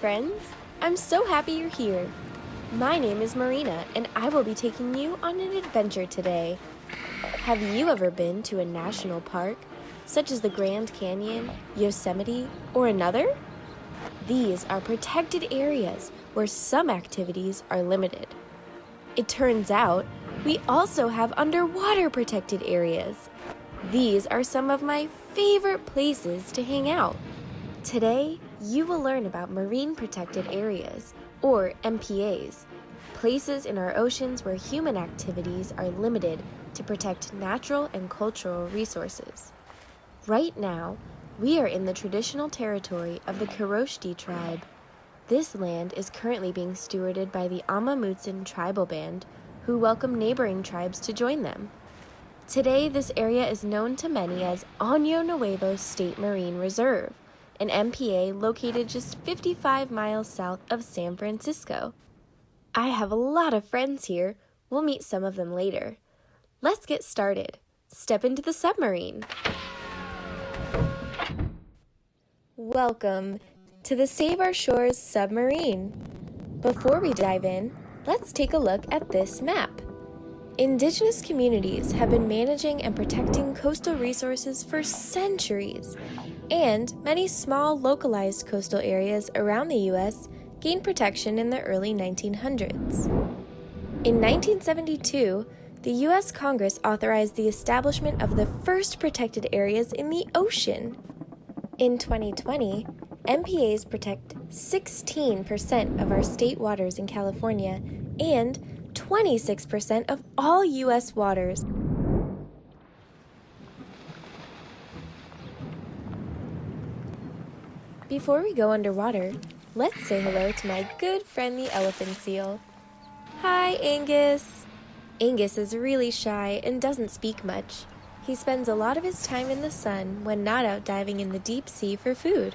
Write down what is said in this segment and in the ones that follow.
friends! I'm so happy you're here. My name is Marina, and I will be taking you on an adventure today. Have you ever been to a national park, such as the Grand Canyon, Yosemite, or another? These are protected areas where some activities are limited. It turns out we also have underwater protected areas. These are some of my favorite places to hang out. Today, you will learn about marine protected areas, or MPAs, places in our oceans where human activities are limited to protect natural and cultural resources. Right now, we are in the traditional territory of the Koroshti tribe. This land is currently being stewarded by the Amamutsan tribal band, who welcome neighboring tribes to join them. Today, this area is known to many as Año Nuevo State Marine Reserve, an MPA located just 55 miles south of San Francisco. I have a lot of friends here. We'll meet some of them later. Let's get started. Step into the submarine. Welcome to the Save Our Shores submarine. Before we dive in, let's take a look at this map. Indigenous communities have been managing and protecting coastal resources for centuries, and many small localized coastal areas around the U.S. gained protection in the early 1900s. In 1972, the U.S. Congress authorized the establishment of the first protected areas in the ocean. In 2020, MPAs protect 16% of our state waters in California and 26% of all U.S. waters. Before we go underwater, let's say hello to my good friend the elephant seal. Hi, Angus! Angus is really shy and doesn't speak much. He spends a lot of his time in the sun when not out diving in the deep sea for food.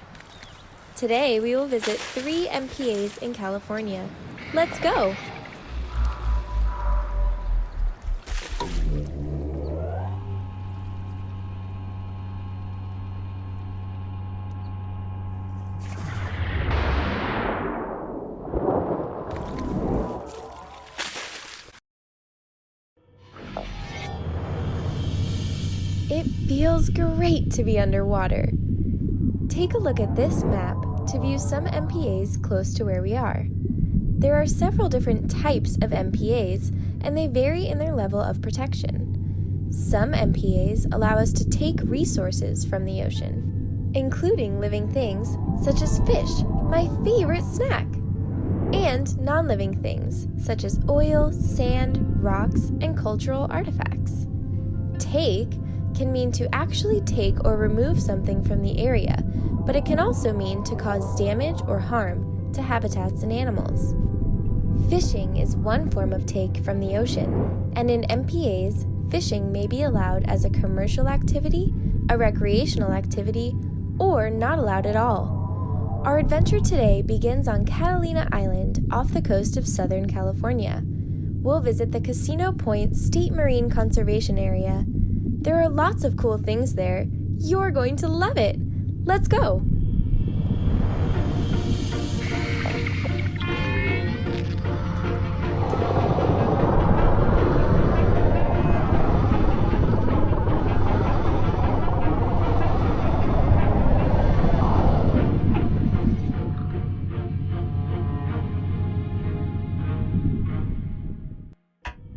Today, we will visit 3 MPAs in California. Let's go! It feels great to be underwater. Take a look at this map to view some MPAs close to where we are. There are several different types of MPAs, and they vary in their level of protection. Some MPAs allow us to take resources from the ocean, including living things such as fish, my favorite snack, and non-living things such as oil, sand, rocks, and cultural artifacts. Take can mean to actually take or remove something from the area, but it can also mean to cause damage or harm to habitats and animals. Fishing is one form of take from the ocean, and in MPAs, fishing may be allowed as a commercial activity, a recreational activity, or not allowed at all. Our adventure today begins on Catalina Island off the coast of Southern California. We'll visit the Casino Point State Marine Conservation Area. There are lots of cool things there. You're going to love it. Let's go.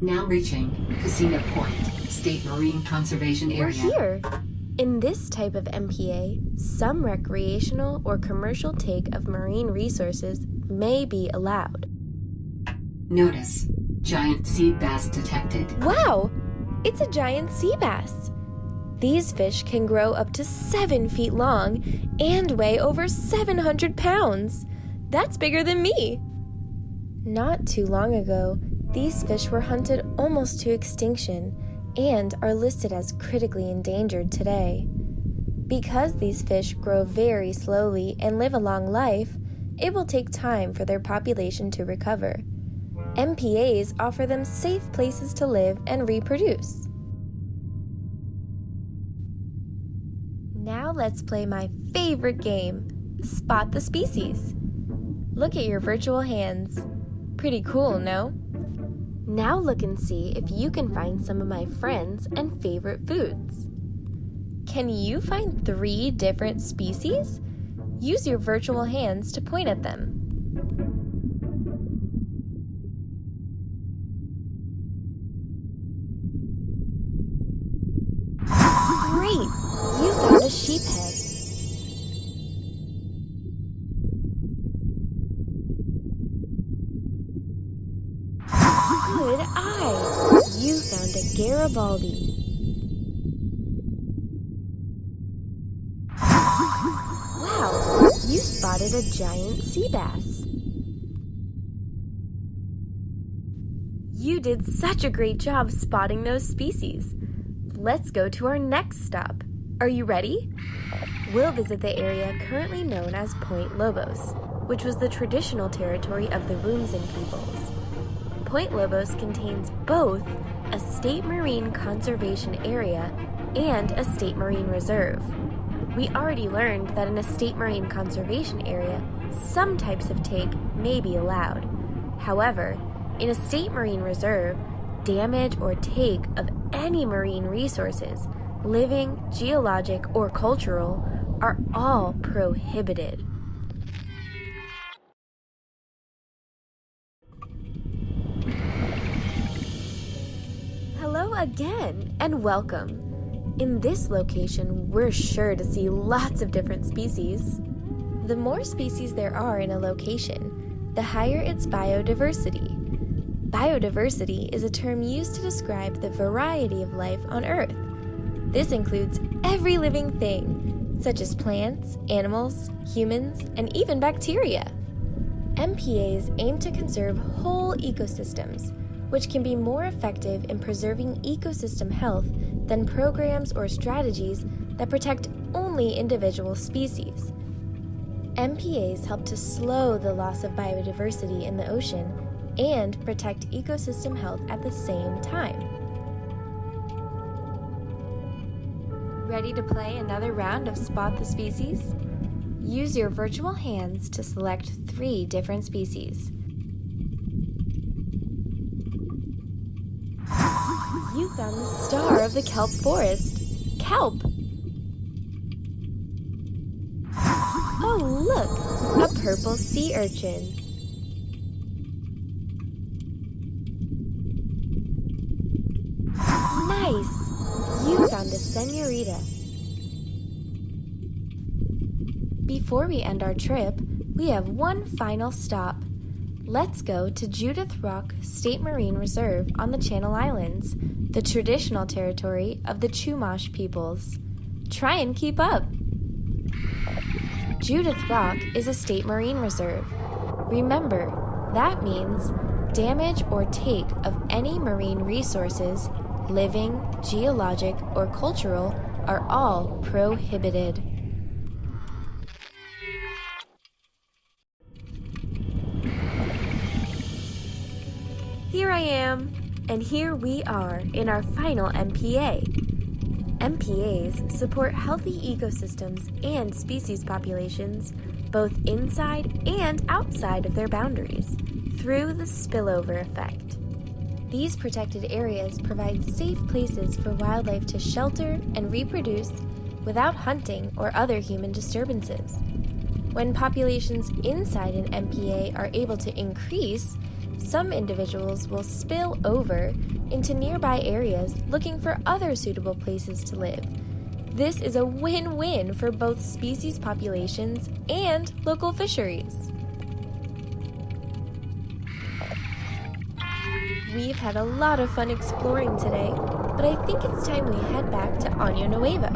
Now reaching Casino Point State Marine Conservation Area. We're here! In this type of MPA, some recreational or commercial take of marine resources may be allowed. Notice, giant sea bass detected. Wow! It's a giant sea bass! These fish can grow up to 7 feet long and weigh over 700 pounds! That's bigger than me! Not too long ago, these fish were hunted almost to extinction and are listed as critically endangered today. Because these fish grow very slowly and live a long life, it will take time for their population to recover. MPAs offer them safe places to live and reproduce. Now let's play my favorite game, Spot the Species. Look at your virtual hands. Pretty cool, no? Now look and see if you can find some of my friends and favorite foods. Can you find 3 different species? Use your virtual hands to point at them. Great! You found a sheephead. Good eye! You found a Garibaldi. Wow! You spotted a giant sea bass. You did such a great job spotting those species. Let's go to our next stop. Are you ready? We'll visit the area currently known as Point Lobos, which was the traditional territory of the Rumsen peoples. Point Lobos contains both a state marine conservation area and a state marine reserve. We already learned that in a state marine conservation area, some types of take may be allowed. However, in a state marine reserve, damage or take of any marine resources, living, geologic, or cultural, are all prohibited. Hello again, and welcome. In this location, we're sure to see lots of different species. The more species there are in a location, the higher its biodiversity. Biodiversity is a term used to describe the variety of life on Earth. This includes every living thing, such as plants, animals, humans, and even bacteria. MPAs aim to conserve whole ecosystems, which can be more effective in preserving ecosystem health than programs or strategies that protect only individual species. MPAs help to slow the loss of biodiversity in the ocean and protect ecosystem health at the same time. Ready to play another round of Spot the Species? Use your virtual hands to select 3 different species. You found the star of the kelp forest, kelp. Oh, look, a purple sea urchin. Nice! You found a senorita. Before we end our trip, we have one final stop. Let's go to Judith Rock State Marine Reserve on the Channel Islands, the traditional territory of the Chumash peoples. Try and keep up! Judith Rock is a state marine reserve. Remember, that means damage or take of any marine resources, living, geologic, or cultural, are all prohibited. Here I am, and here we are in our final MPA. MPAs support healthy ecosystems and species populations both inside and outside of their boundaries through the spillover effect. These protected areas provide safe places for wildlife to shelter and reproduce without hunting or other human disturbances. When populations inside an MPA are able to increase, some individuals will spill over into nearby areas looking for other suitable places to live. This is a win-win for both species populations and local fisheries. We've had a lot of fun exploring today, but I think it's time we head back to Año Nuevo.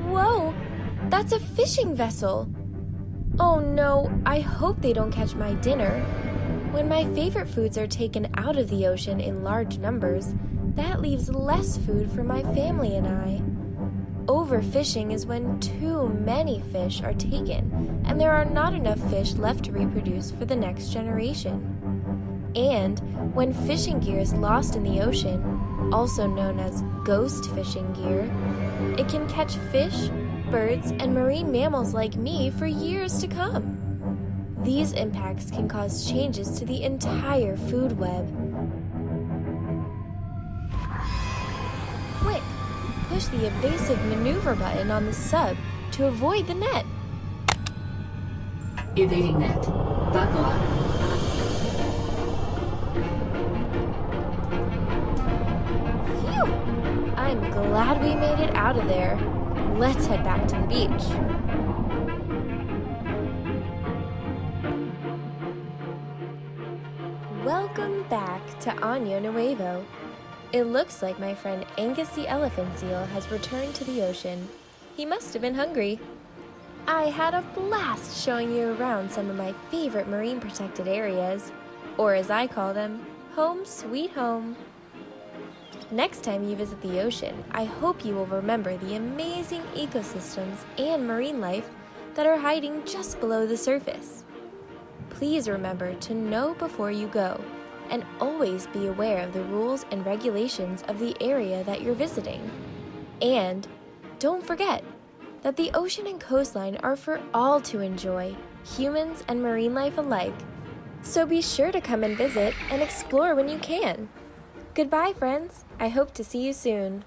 Whoa, that's a fishing vessel. Oh no, I hope they don't catch my dinner. When my favorite foods are taken out of the ocean in large numbers, that leaves less food for my family and I. Overfishing is when too many fish are taken and there are not enough fish left to reproduce for the next generation. And when fishing gear is lost in the ocean, also known as ghost fishing gear, it can catch fish, birds, and marine mammals like me for years to come. These impacts can cause changes to the entire food web. Quick, push the evasive maneuver button on the sub to avoid the net. Evading net. Buckle up. Phew! I'm glad we made it out of there. Let's head back to the beach. Welcome back to Año Nuevo. It looks like my friend Angus the elephant seal has returned to the ocean. He must have been hungry. I had a blast showing you around some of my favorite marine protected areas, or as I call them, home sweet home. Next time you visit the ocean, I hope you will remember the amazing ecosystems and marine life that are hiding just below the surface. Please remember to know before you go, and always be aware of the rules and regulations of the area that you're visiting. And don't forget that the ocean and coastline are for all to enjoy, humans and marine life alike. So be sure to come and visit and explore when you can. Goodbye, friends. I hope to see you soon.